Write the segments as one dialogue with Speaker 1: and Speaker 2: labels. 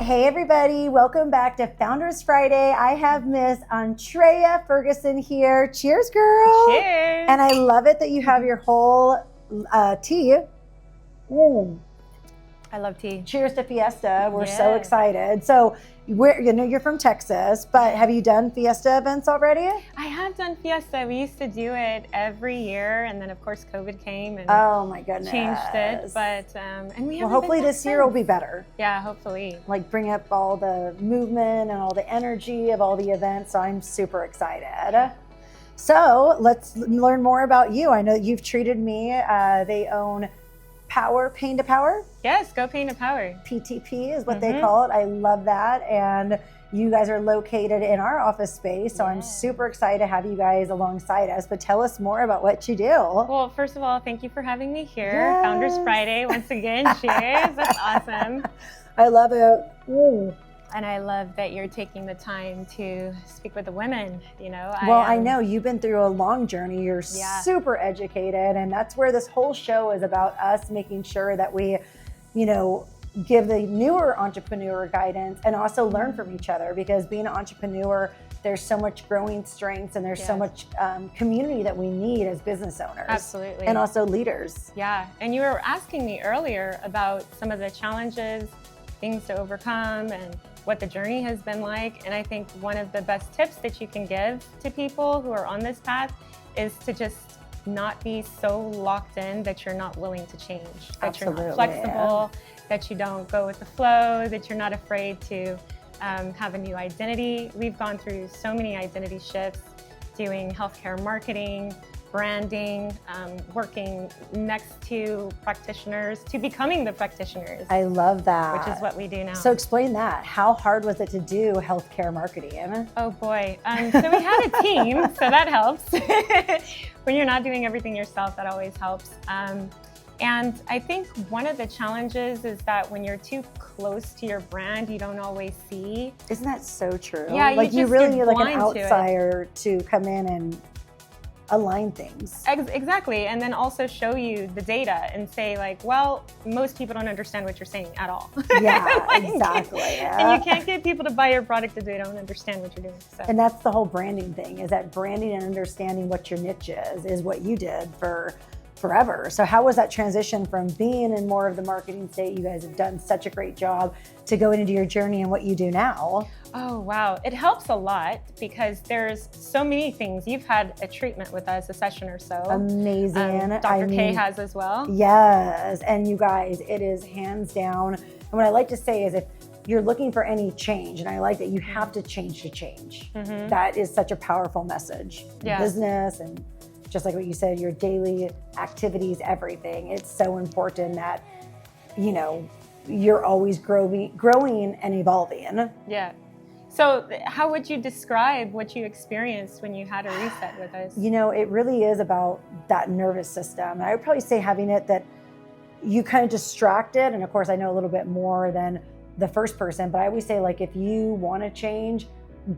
Speaker 1: Hey everybody, welcome back to Founders Friday. I have Miss Andrea Ferguson here. Cheers, girl.
Speaker 2: Cheers.
Speaker 1: And I love it that you have your whole tea.
Speaker 2: I love tea.
Speaker 1: Cheers to Fiesta. We're so excited. So you're from Texas, but have you done Fiesta events already?
Speaker 2: I have done Fiesta. We used to do it every year, and then of course COVID came and
Speaker 1: oh my goodness,
Speaker 2: changed it. But and we
Speaker 1: well, hopefully this year will be better.
Speaker 2: Yeah, hopefully.
Speaker 1: Like bring up all the movement and all the energy of all the events. So I'm super excited. So let's learn more about you. I know that you've treated me. They own Pain to Power.
Speaker 2: Yes, go Pain to Power.
Speaker 1: PTP is what they call it. I love that. And you guys are located in our office space. So I'm super excited to have you guys alongside us. But tell us more about what you do.
Speaker 2: Well, first of all, thank you for having me here. Yes. Founders Friday, once again. Cheers. That's awesome.
Speaker 1: I love it.
Speaker 2: And I love that you're taking the time to speak with the women, you know.
Speaker 1: Well, I know you've been through a long journey. You're super educated. And that's where this whole show is about, us making sure that we, you know, give the newer entrepreneur guidance and also learn from each other, because being an entrepreneur, there's so much growing strengths and there's so much community that we need as business owners.
Speaker 2: Absolutely.
Speaker 1: And also leaders.
Speaker 2: Yeah. And you were asking me earlier about some of the challenges, things to overcome, and what the journey has been like. And I think one of the best tips that you can give to people who are on this path is to just not be so locked in that you're not willing to change, that you're not flexible, that you don't go with the flow, that you're not afraid to have a new identity. We've gone through so many identity shifts, doing healthcare marketing, branding, working next to practitioners, to becoming the practitioners.
Speaker 1: I love that.
Speaker 2: Which is what we do now.
Speaker 1: So explain that. How hard was it to do healthcare marketing?
Speaker 2: Oh boy. So we had a team, so that helps. When you're not doing everything yourself, that always helps. And I think one of the challenges is that when you're too close to your brand, you don't always see.
Speaker 1: Isn't that so true?
Speaker 2: Yeah,
Speaker 1: like you really need like an
Speaker 2: outsider
Speaker 1: to come in and align things.
Speaker 2: Exactly. And then also show you the data and say like, well, most people don't understand what you're saying at all.
Speaker 1: Yeah,
Speaker 2: like,
Speaker 1: exactly.
Speaker 2: And you can't get people to buy your product if they don't understand what you're doing. So.
Speaker 1: And that's the whole branding thing, is that branding and understanding what your niche is what you did for forever. So how was that transition from being in more of the marketing state? You guys have done such a great job to go into your journey and what you do now.
Speaker 2: Oh, wow. It helps a lot because there's so many things. You've had a treatment with us, a session or so.
Speaker 1: Amazing.
Speaker 2: Dr. K has as well.
Speaker 1: Yes. And you guys, it is hands down. And what I like to say is, if you're looking for any change, and I like that you have to change to change. That is such a powerful message. Business and just like what you said, your daily activities, everything. It's so important that, you know, you're always growing and evolving.
Speaker 2: Yeah. So how would you describe what you experienced when you had a reset with us?
Speaker 1: You know, it really is about that nervous system. And I would probably say having it that you kind of distracted. And of course, I know a little bit more than the first person, but I always say, like, if you want to change,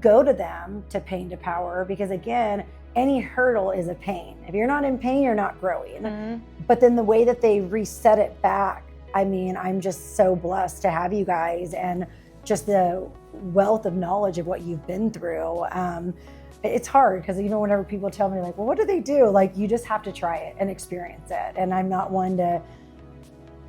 Speaker 1: go to them, to Pain to Power, because again, any hurdle is a pain. If you're not in pain, you're not growing. But then the way that they reset it back, I mean, I'm just so blessed to have you guys and just the wealth of knowledge of what you've been through. It's hard because even whenever people tell me like, well, what do they do? Like, you just have to try it and experience it. And I'm not one to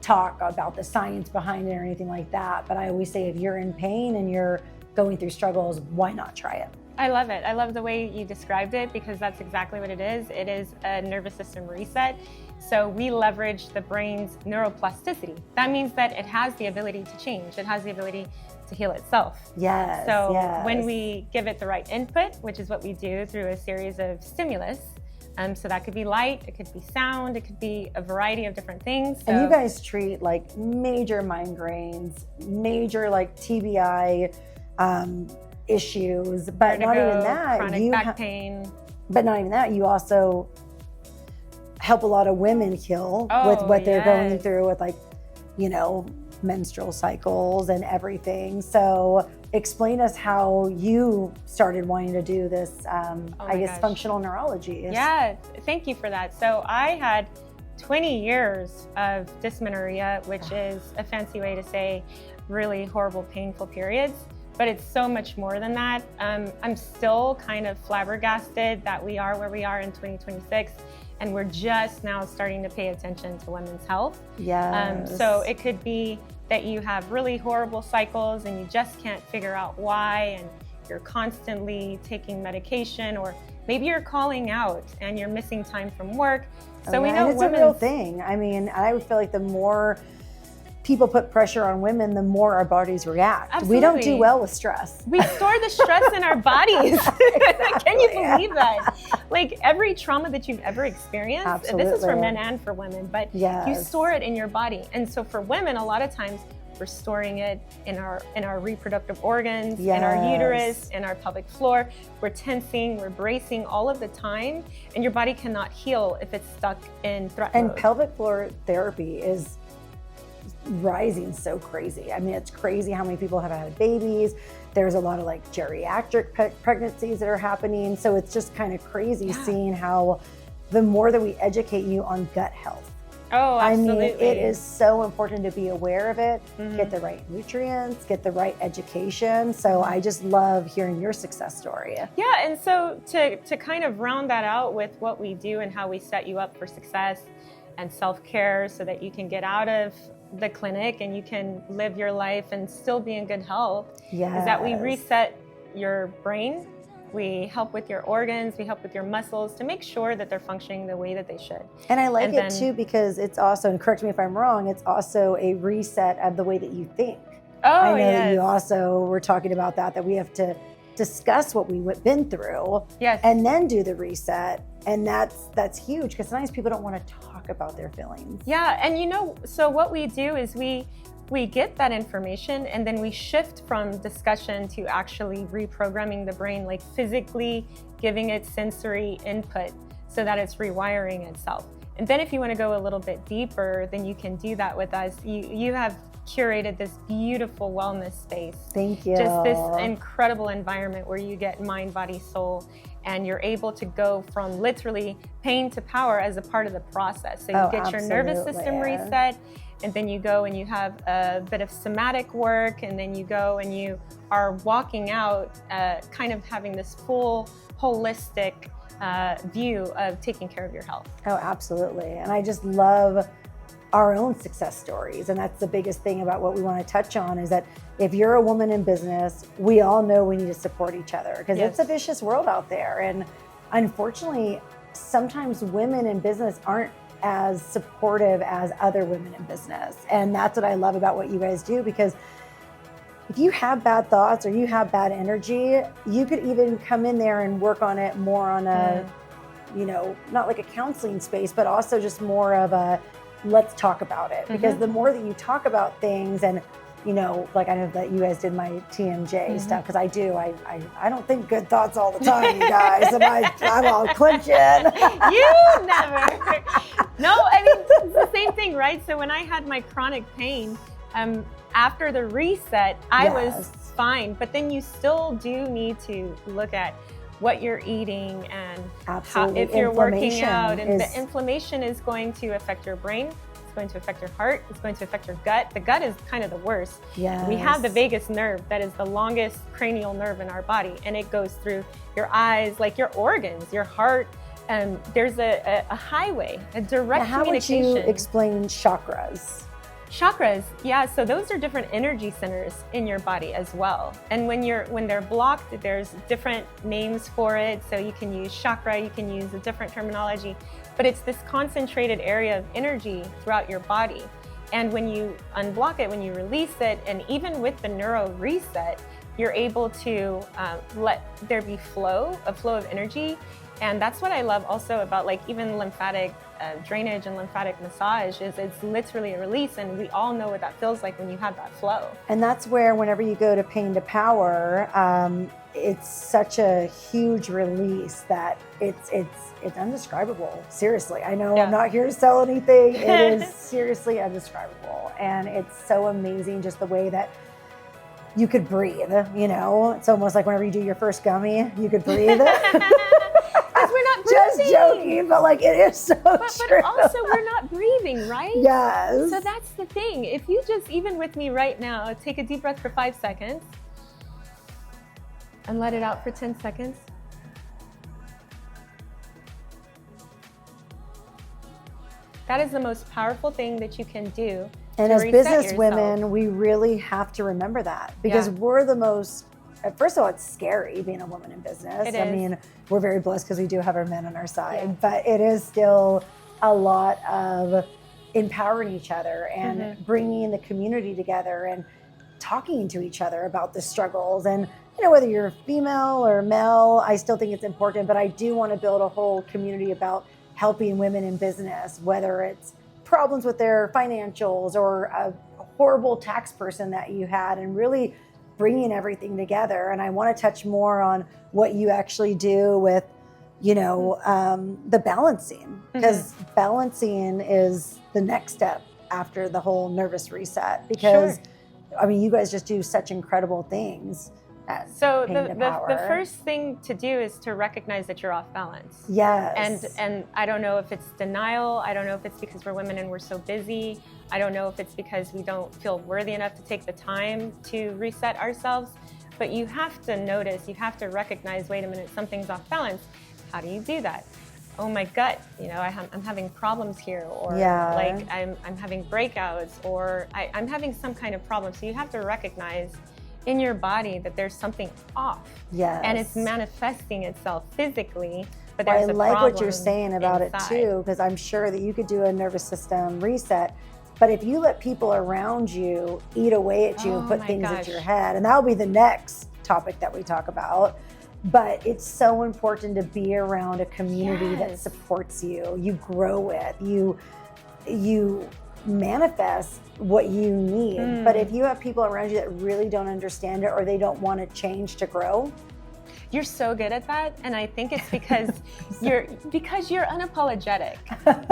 Speaker 1: talk about the science behind it or anything like that. But I always say, if you're in pain and you're going through struggles, why not try it?
Speaker 2: I love it. I love the way you described it, because that's exactly what it is. It is a nervous system reset. So we leverage the brain's neuroplasticity. That means that it has the ability to change. It has the ability to heal itself.
Speaker 1: Yes.
Speaker 2: So when we give it the right input, which is what we do through a series of stimulus, so that could be light, it could be sound, it could be a variety of different things. So,
Speaker 1: and you guys treat like major migraines, major like TBI, issues, but
Speaker 2: vertigo,
Speaker 1: not even that.
Speaker 2: Chronic back pain.
Speaker 1: But not even that. You also help a lot of women heal with what they're going through with, like, you know, menstrual cycles and everything. So explain us how you started wanting to do this, I guess, functional neurology.
Speaker 2: Yeah, thank you for that. So I had 20 years of dysmenorrhea, which is a fancy way to say really horrible, painful periods. But it's so much more than that. I'm still kind of flabbergasted that we are where we are in 2026, and we're just now starting to pay attention to women's health.
Speaker 1: Yes.
Speaker 2: So it could be that you have really horrible cycles and you just can't figure out why, and you're constantly taking medication, or maybe you're calling out and you're missing time from work. So we know
Speaker 1: it's a real thing. I mean, I feel like the more people put pressure on women, the more our bodies react.
Speaker 2: Absolutely.
Speaker 1: We don't do well with stress.
Speaker 2: We store the stress in our bodies.
Speaker 1: Exactly.
Speaker 2: Can you believe that? Like every trauma that you've ever experienced,
Speaker 1: Absolutely.
Speaker 2: this is for men and for women, but you store it in your body. And so for women, a lot of times we're storing it in our reproductive organs, in our uterus, in our pelvic floor. We're tensing, we're bracing all of the time, and your body cannot heal if it's stuck in threat mode.
Speaker 1: And pelvic floor therapy is rising so crazy. I mean, it's crazy how many people have had babies. There's a lot of like geriatric pregnancies that are happening. So it's just kind of crazy seeing how the more that we educate you on gut health.
Speaker 2: Oh, absolutely.
Speaker 1: I mean, it is so important to be aware of it, get the right nutrients, get the right education. So I just love hearing your success story.
Speaker 2: Yeah, and so to kind of round that out with what we do and how we set you up for success and self-care so that you can get out of the clinic and you can live your life and still be in good health, is that we reset your brain. We help with your organs, we help with your muscles to make sure that they're functioning the way that they should.
Speaker 1: And I like it too because it's also, and correct me if I'm wrong, it's also a reset of the way that you think.
Speaker 2: Oh,
Speaker 1: I know that you also were talking about that we have to discuss what we've been through and then do the reset. And that's huge because sometimes people don't want to talk about their feelings.
Speaker 2: Yeah, and you know, so what we do is we get that information and then we shift from discussion to actually reprogramming the brain, like physically giving it sensory input so that it's rewiring itself. And then if you want to go a little bit deeper, then you can do that with us. You have curated this beautiful wellness space.
Speaker 1: Thank you.
Speaker 2: Just this incredible environment where you get mind, body, soul, and you're able to go from literally pain to power as a part of the process. So you get your nervous system reset, and then you go and you have a bit of somatic work, and then you go and you are walking out kind of having this full holistic view of taking care of your health.
Speaker 1: Oh, absolutely. And I just love our own success stories. And that's the biggest thing about what we want to touch on is that if you're a woman in business, we all know we need to support each other because it's a vicious world out there. And unfortunately, sometimes women in business aren't as supportive as other women in business. And that's what I love about what you guys do, because if you have bad thoughts or you have bad energy, you could even come in there and work on it more on a, you know, not like a counseling space, but also just more of a, let's talk about it. Because the more that you talk about things and, you know, like I know that you guys did my TMJ stuff, because I do. I don't think good thoughts all the time, you guys. And I'm all clenching.
Speaker 2: You never. No, I mean, it's the same thing, right? So when I had my chronic pain, after the reset, I was fine. But then you still do need to look at what you're eating and how, if you're working out, and the inflammation is going to affect your brain, it's going to affect your heart, it's going to affect your gut. The gut is kind of the worst. We have the vagus nerve, that is the longest cranial nerve in our body, and it goes through your eyes, like your organs, your heart. There's a highway, a direct communication.
Speaker 1: How would you explain chakras?
Speaker 2: Chakras, yeah, so those are different energy centers in your body as well. And when they're blocked, there's different names for it. So you can use chakra, you can use a different terminology, but it's this concentrated area of energy throughout your body. And when you unblock it, when you release it, and even with the neuro reset, you're able to let there be a flow of energy. And that's what I love also about like even lymphatic drainage and lymphatic massage is it's literally a release, and we all know what that feels like when you have that flow.
Speaker 1: And that's where whenever you go to pain to power, it's such a huge release that it's indescribable. Seriously, I know I'm not here to sell anything. It is seriously indescribable, and it's so amazing just the way that you could breathe. You know, it's almost like whenever you do your first gummy, you could breathe.
Speaker 2: We're not breathing.
Speaker 1: was joking, but like it is so true.
Speaker 2: But also we're not breathing, right?
Speaker 1: Yes.
Speaker 2: So that's the thing. If you just, even with me right now, take a deep breath for 5 seconds and let it out for 10 seconds. That is the most powerful thing that you can do.
Speaker 1: And
Speaker 2: to
Speaker 1: as
Speaker 2: reset
Speaker 1: business
Speaker 2: yourself.
Speaker 1: women, we really have to remember that, because we're the most, first of all, it's scary being a woman in business.
Speaker 2: It
Speaker 1: I
Speaker 2: is.
Speaker 1: mean, we're very blessed because we do have our men on our side, but it is still a lot of empowering each other and bringing the community together and talking to each other about the struggles. And, you know, whether you're female or male, I still think it's important, but I do want to build a whole community about helping women in business, whether it's problems with their financials or a horrible tax person that you had, and really bringing everything together. And I want to touch more on what you actually do with, you know, the balancing, because balancing is the next step after the whole nervous reset, because I mean, you guys just do such incredible things.
Speaker 2: So the first thing to do is to recognize that you're off balance.
Speaker 1: Yes.
Speaker 2: And I don't know if it's denial. I don't know if it's because we're women and we're so busy. I don't know if it's because we don't feel worthy enough to take the time to reset ourselves. But you have to notice, you have to recognize, wait a minute, something's off balance. How do you do that? Oh, my gut, you know, I'm having problems here, or like I'm having breakouts, or I'm having some kind of problem. So you have to recognize in your body that there's something off.
Speaker 1: Yes.
Speaker 2: And it's manifesting itself physically, but
Speaker 1: Well,
Speaker 2: there's
Speaker 1: I
Speaker 2: a
Speaker 1: like
Speaker 2: problem
Speaker 1: what you're saying about
Speaker 2: inside.
Speaker 1: it too, because I'm sure that you could do a nervous system reset, but if you let people around you eat away at you and put things at your head, and that'll be the next topic that we talk about, but it's so important to be around a community that supports you, you grow with, you manifest what you need. But if you have people around you that really don't understand it, or they don't want to change to grow.
Speaker 2: You're so good at that, and I think it's because you're unapologetic.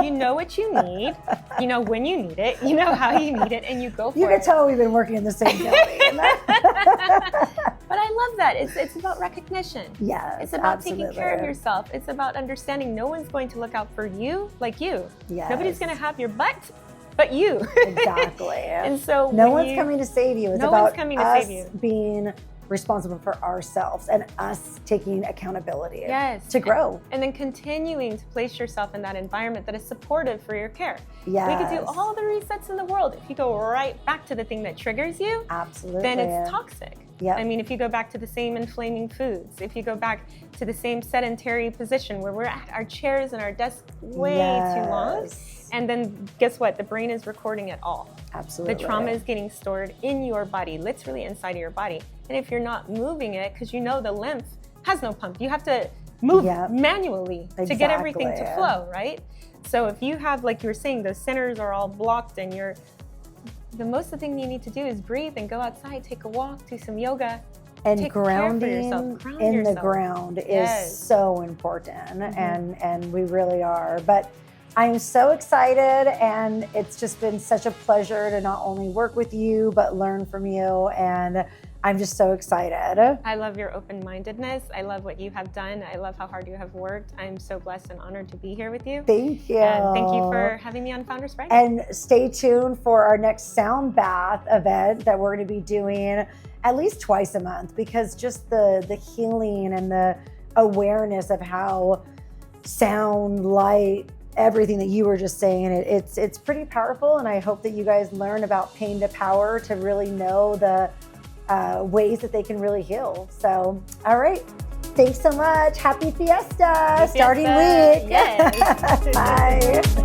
Speaker 2: You know what you need, you know when you need it, you know how you need it, and you go for it.
Speaker 1: You can tell we've been working in the same building.
Speaker 2: But I love that. It's about recognition.
Speaker 1: Yes,
Speaker 2: it's about taking care of yourself. It's about understanding no one's going to look out for you like you.
Speaker 1: Yes.
Speaker 2: Nobody's going to have your butt but you.
Speaker 1: Exactly.
Speaker 2: And so
Speaker 1: no one's coming to save you. It's about us being responsible for ourselves and us taking accountability to grow.
Speaker 2: And then continuing to place yourself in that environment that is supportive for your care.
Speaker 1: Yes.
Speaker 2: We could do all the resets in the world. If you go right back to the thing that triggers you, then it's toxic.
Speaker 1: Yep.
Speaker 2: I mean, if you go back to the same inflaming foods, if you go back to the same sedentary position where we're at our chairs and our desks way too long, and then guess what? The brain is recording it all.
Speaker 1: Absolutely.
Speaker 2: The trauma is getting stored in your body, literally inside of your body. And if you're not moving it, because you know the lymph has no pump, you have to move manually to get everything to flow, right? So if you have, like you were saying, those centers are all blocked, and the most of the thing you need to do is breathe and go outside, take a walk, do some yoga.
Speaker 1: And grounding in the ground is so important, and we really are. But I'm so excited, and it's just been such a pleasure to not only work with you, but learn from you, and I'm just so excited.
Speaker 2: I love your open-mindedness. I love what you have done. I love how hard you have worked. I'm so blessed and honored to be here with you.
Speaker 1: Thank you.
Speaker 2: And thank you for having me on Founders Friday.
Speaker 1: And stay tuned for our next sound bath event that we're going to be doing at least twice a month, because just the healing and the awareness of how sound, light, everything that you were just saying, it's pretty powerful. And I hope that you guys learn about pain to power to really know the ways that they can really heal. So, all right. Thanks so much. Happy Fiesta. Starting week.
Speaker 2: Yes.
Speaker 1: Bye.